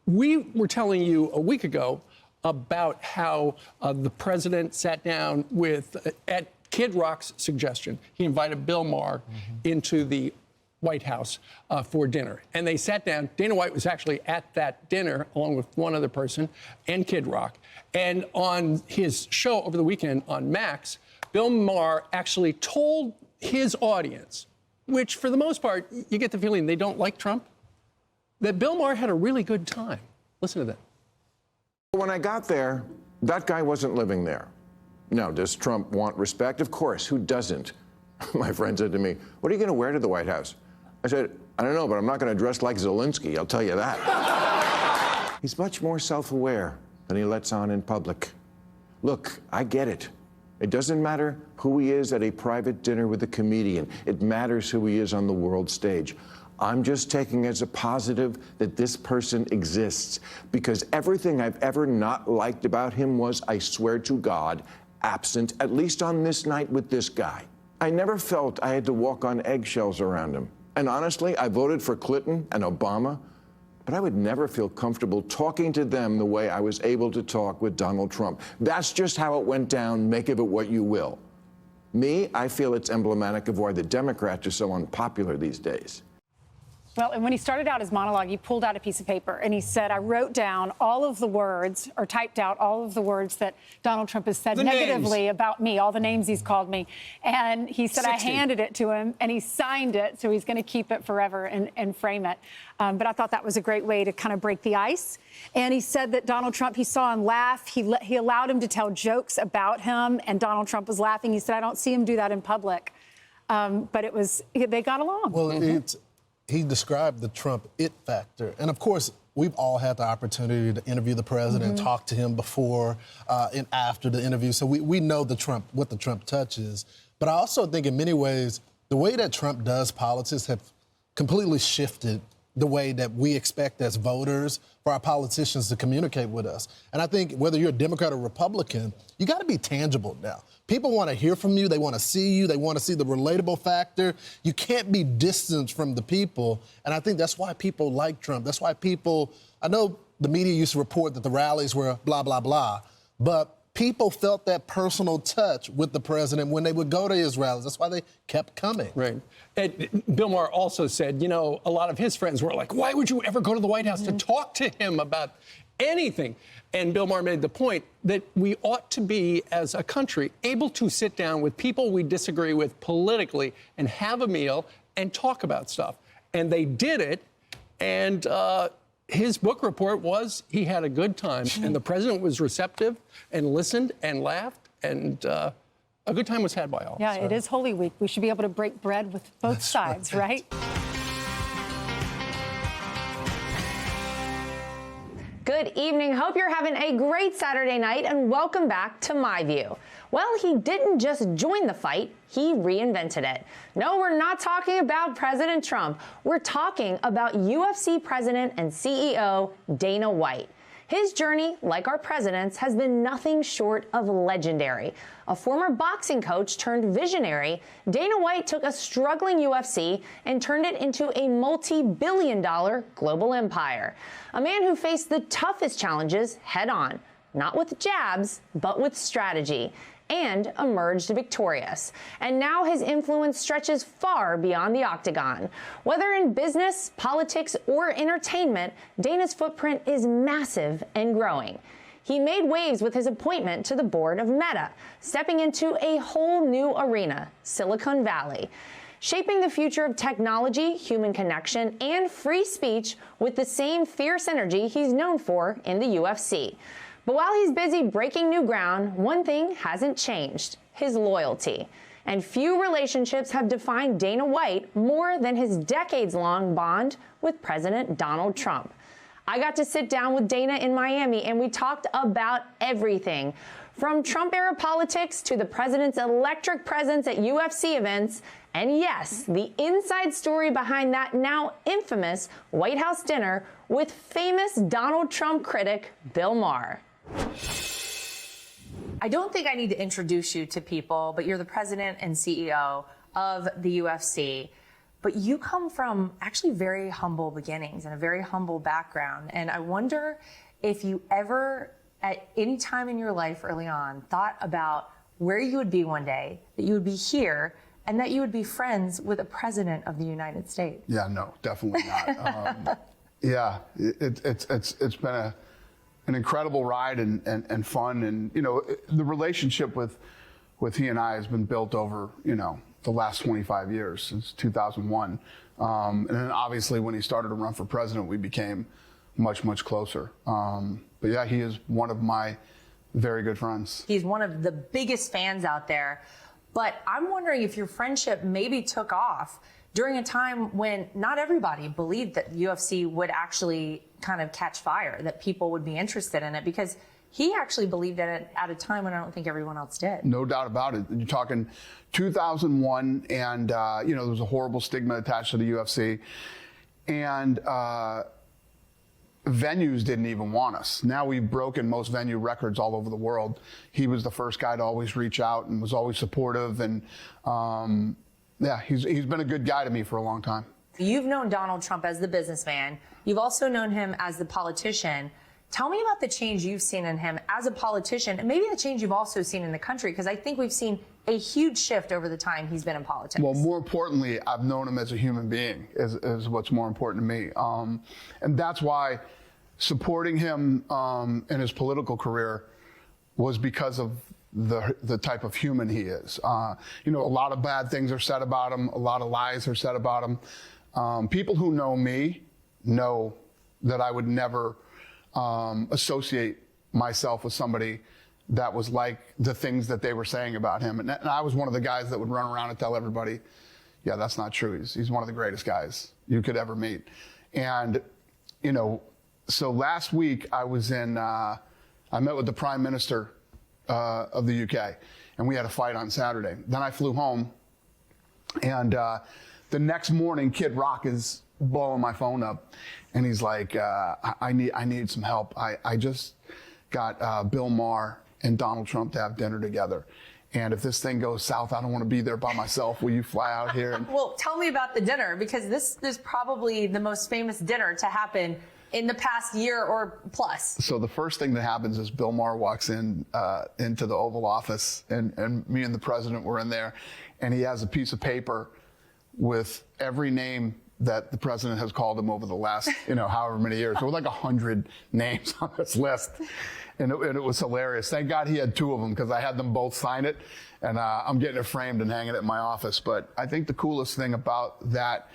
We were telling you a week ago about how the president sat down at Kid Rock's suggestion. He invited Bill Maher into the White House for dinner. And they sat down. Dana White was actually at that dinner along with one other person and Kid Rock. And on his show over the weekend on Max, Bill Maher actually told his audience, which for the most part, you get the feeling they don't like Trump, that Bill Maher had a really good time. Listen to that. When I got there, that guy wasn't living there. Now, does Trump want respect? Of course. Who doesn't? My friend said to me, "What are you going to wear to the White House?" I said, "I don't know, but I'm not going to dress like Zelensky, I'll tell you that." He's much more self-aware than he lets on in public. Look, I get it. It doesn't matter who he is at a private dinner with a comedian. It matters who he is on the world stage. I'm just taking as a positive that this person exists, because everything I've ever not liked about him was, I swear to God, absent, at least on this night with this guy. I never felt I had to walk on eggshells around him. And honestly, I voted for Clinton and Obama, but I would never feel comfortable talking to them the way I was able to talk with Donald Trump. That's just how it went down. Make of it what you will. Me, I feel it's emblematic of why the Democrats are so unpopular these days. Well, and when he started out his monologue, he pulled out a piece of paper and he said, I wrote down all of the words, or typed out all of the words that Donald Trump has said negatively about me, all the names he's called me. And he said, 60. I handed it to him and he signed it, so he's going to keep it forever and frame it. But I thought that was a great way to kind of break the ice. And he said that Donald Trump, he saw him laugh. He allowed him to tell jokes about him, and Donald Trump was laughing. He said, I don't see him do that in public. But they got along. Well, he described the Trump it factor. And of course, we've all had the opportunity to interview the president, talk to him before and after the interview. So we know what the Trump touch is. But I also think in many ways, the way that Trump does politics have completely shifted the way that we expect as voters for our politicians to communicate with us. And I think whether you're a Democrat or Republican, you got to be tangible now. People want to hear from you. They want to see you. They want to see the relatable factor. You can't be distanced from the people. And I think that's why people like Trump. That's why I know the media used to report that the rallies were blah, blah, blah, but people felt that personal touch with the president when they would go to his rallies. That's why they kept coming. Right. And Bill Maher also said, a lot of his friends were like, why would you ever go to the White House to talk to him about anything? And Bill Maher made the point that we ought to be, as a country, able to sit down with people we disagree with politically and have a meal and talk about stuff. And they did it. And his book report was he had a good time. And the president was receptive and listened and laughed. And a good time was had by all. Yeah, it is Holy Week. We should be able to break bread with both sides, right? Good evening. Hope you're having a great Saturday night, and welcome back to My View. Well, he didn't just join the fight, he reinvented it. No, we're not talking about President Trump. We're talking about UFC President and CEO Dana White. His journey, like our president's, has been nothing short of legendary. A former boxing coach turned visionary, Dana White took a struggling UFC and turned it into a multi-billion-dollar global empire. A man who faced the toughest challenges head-on, not with jabs, but with strategy, and emerged victorious. And now his influence stretches far beyond the octagon. Whether in business, politics, or entertainment, Dana's footprint is massive and growing. He made waves with his appointment to the board of Meta, stepping into a whole new arena, Silicon Valley, shaping the future of technology, human connection, and free speech with the same fierce energy he's known for in the UFC. But while he's busy breaking new ground, one thing hasn't changed: his loyalty. And few relationships have defined Dana White more than his decades-long bond with President Donald Trump. I got to sit down with Dana in Miami, and we talked about everything, from Trump-era politics to the president's electric presence at UFC events, and yes, the inside story behind that now infamous White House dinner with famous Donald Trump critic Bill Maher. I don't think I need to introduce you to people, but you're the president and CEO of the UFC. but you come from actually very humble beginnings and a very humble background. And I wonder if you ever, at any time in your life early on, thought about where you would be one day, that you would be here, and that you would be friends with a president of the United States. Yeah, no, definitely not. Yeah, it's been an incredible ride and fun, and the relationship with he and I has been built over the last 25 years, since 2001, and then obviously when he started to run for president, we became much closer. But yeah, he is one of my very good friends. He's one of the biggest fans out there. But I'm wondering if your friendship maybe took off during a time when not everybody believed that UFC would actually kind of catch fire, that people would be interested in it, because he actually believed in it at a time when I don't think everyone else did. No doubt about it. You're talking 2001, and there was a horrible stigma attached to the UFC, and venues didn't even want us. Now we've broken most venue records all over the world. He was the first guy to always reach out and was always supportive, and yeah, he's been a good guy to me for a long time. You've known Donald Trump as the businessman. You've also known him as the politician. Tell me about the change you've seen in him as a politician, and maybe the change you've also seen in the country, because I think we've seen a huge shift over the time he's been in politics. Well, more importantly, I've known him as a human being is what's more important to me. And that's why supporting him in his political career was because of the type of human he is. A lot of bad things are said about him. A lot of lies are said about him. People who know me know that I would never associate myself with somebody that was like the things that they were saying about him. And I was one of the guys that would run around and tell everybody, yeah, that's not true. He's one of the greatest guys you could ever meet. And, so last week I was I met with the Prime Minister of the UK, and we had a fight on Saturday. Then I flew home, and the next morning, Kid Rock is blowing my phone up, and he's like, I need some help. I just got Bill Maher and Donald Trump to have dinner together. And if this thing goes south, I don't want to be there by myself. Will you fly out here? And well, tell me about the dinner, because this is probably the most famous dinner to happen in the past year or plus. So the first thing that happens is Bill Maher walks in into the Oval Office, and me and the president were in there, and he has a piece of paper with every name that the president has called him over the last, however many years. There were like 100 names on this list, and it was hilarious. Thank God he had two of them, because I had them both sign it, and I'm getting it framed and hanging it in my office. But I think the coolest thing about that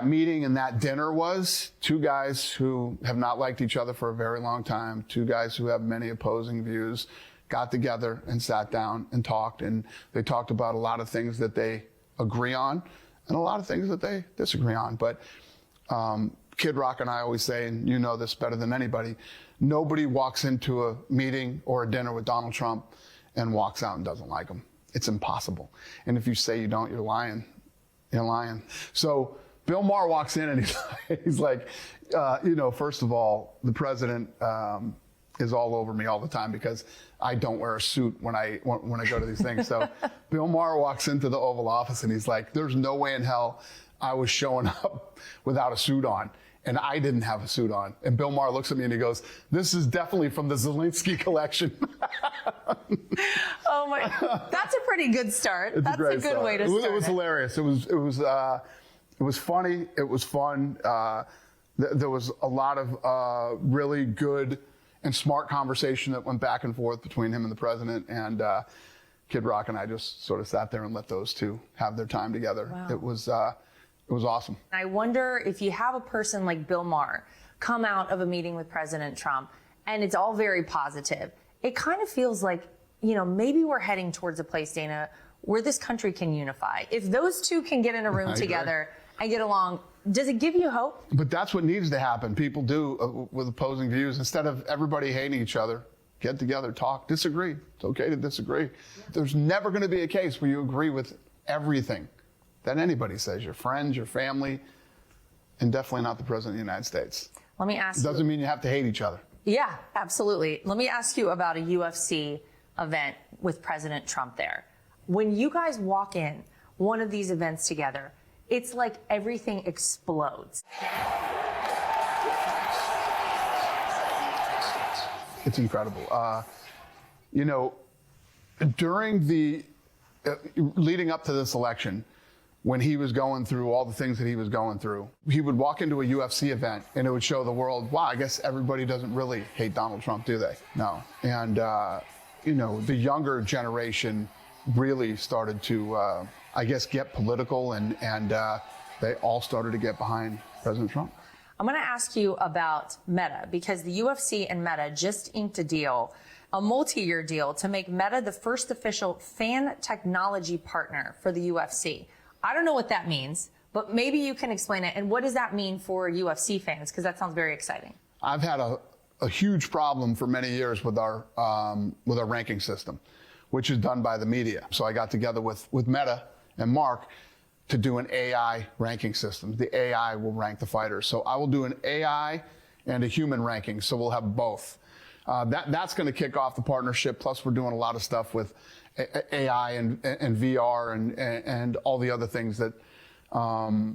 meeting and that dinner was two guys who have not liked each other for a very long time, two guys who have many opposing views, got together and sat down and talked, and they talked about a lot of things that they agree on and a lot of things that they disagree on. But Kid Rock and I always say, and you know this better than anybody, nobody walks into a meeting or a dinner with Donald Trump and walks out and doesn't like him. It's impossible. And if you say you don't, you're lying. You're lying. So Bill Maher walks in and he's like, first of all, the president is all over me all the time because I don't wear a suit when I go to these things. So Bill Maher walks into the Oval Office and he's like, there's no way in hell I was showing up without a suit on. And I didn't have a suit on. And Bill Maher looks at me and he goes, this is definitely from the Zelensky collection. Oh my, that's a pretty good start. That's a good way to start. It was hilarious. It was funny. It was fun. There was a lot of really good and smart conversation that went back and forth between him and the president. And Kid Rock and I just sort of sat there and let those two have their time together. Wow. It was awesome. I wonder if you have a person like Bill Maher come out of a meeting with President Trump and it's all very positive. It kind of feels like, maybe we're heading towards a place, Dana, where this country can unify. If those two can get in a room together and get along, does it give you hope? But that's what needs to happen. People do with opposing views. Instead of everybody hating each other, get together, talk, disagree. It's okay to disagree. There's never going to be a case where you agree with everything that anybody says, your friends, your family, and definitely not the president of the United States. Let me ask you. Doesn't mean you have to hate each other. Yeah, absolutely. Let me ask you about a UFC event with President Trump there. When you guys walk in one of these events together, it's like everything explodes. It's incredible. You know, during the leading up to this election, when he was going through all the things that he was going through, he would walk into a UFC event and it would show the world, wow, I guess everybody doesn't really hate Donald Trump, do they? No. And, you know, the younger generation really started to, I guess, get political and they all started to get behind President Trump. I'm going to ask you about Meta, because the UFC and Meta just inked a deal, a multi-year deal, to make Meta the first official fan technology partner for the UFC. I don't know what that means, but maybe you can explain it. And what does that mean for UFC fans? Because that sounds very exciting. I've had a huge problem for many years with our ranking system, which is done by the media. So I got together with Meta and Mark to do an AI ranking system. The AI will rank the fighters. So I will do an AI and a human ranking. So we'll have both. That's going to kick off the partnership. Plus, we're doing a lot of stuff with AI and VR and all the other things that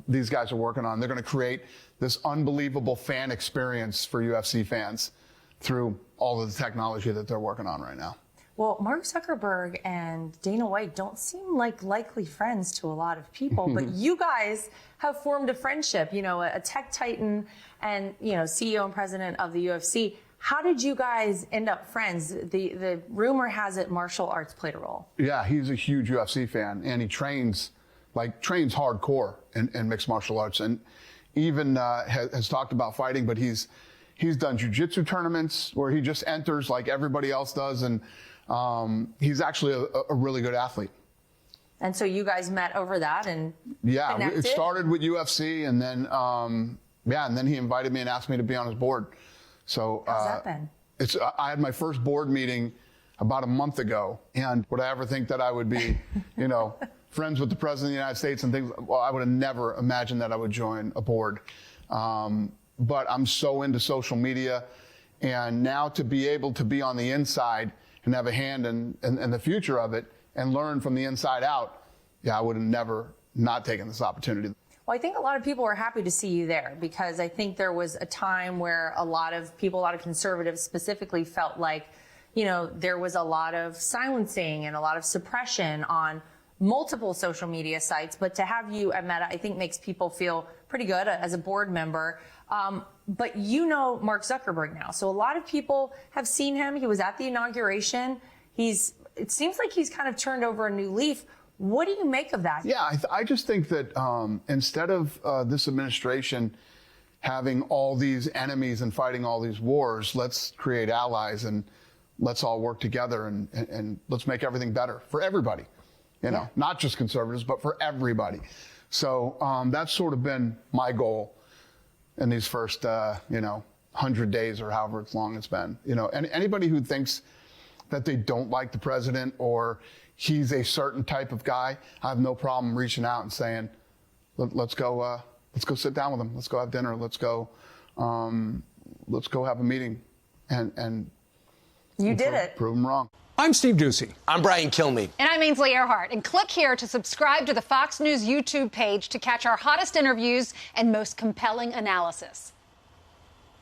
these guys are working on. They're going to create this unbelievable fan experience for UFC fans through all of the technology that they're working on right now. Well, Mark Zuckerberg and Dana White don't seem like likely friends to a lot of people, but you guys have formed a friendship, you know, a tech titan and, you know, CEO and president of the UFC. How did you guys end up friends? The rumor has it martial arts played a role. Yeah, he's a huge UFC fan, and he trains hardcore in mixed martial arts, and even has talked about fighting, but he's done jiu-jitsu tournaments where he just enters like everybody else does, and he's actually a really good athlete. And so you guys met over that and connected? It started with UFC, and then and then he invited me and asked me to be on his board. So how's that been? I had my first board meeting about a month ago, and would I ever think that I would be, you know, friends with the president of the United States and things? Well, I would have never imagined that I would join a board. But I'm so into social media, and now to be able to be on the inside and have a hand in the future of it and learn from the inside out, I would have never not taken this opportunity. Well, I think a lot of people are happy to see you there, because I think there was a time where a lot of people, a lot of conservatives specifically, felt like, you know, there was a lot of silencing and a lot of suppression on multiple social media sites. But to have you at Meta, I think makes people feel pretty good as a board member. But you know Mark Zuckerberg now. So a lot of people have seen him. He was at the inauguration. It seems like he's kind of turned over a new leaf. What do you make of that? Yeah, I just think that instead of this administration having all these enemies and fighting all these wars, let's create allies and let's all work together and let's make everything better for everybody. You know, not just conservatives, but for everybody. So that's sort of been my goal in these first, 100 days or however long it's been. You know, and anybody who thinks that they don't like the president or he's a certain type of guy, I have no problem reaching out and saying, let's go sit down with him. Let's go have dinner. Let's go have a meeting and you did it. Prove him wrong. I'm Steve Ducey. I'm Brian Kilmeade. And I'm Ainsley Earhart. And click here to subscribe to the Fox News YouTube page to catch our hottest interviews and most compelling analysis.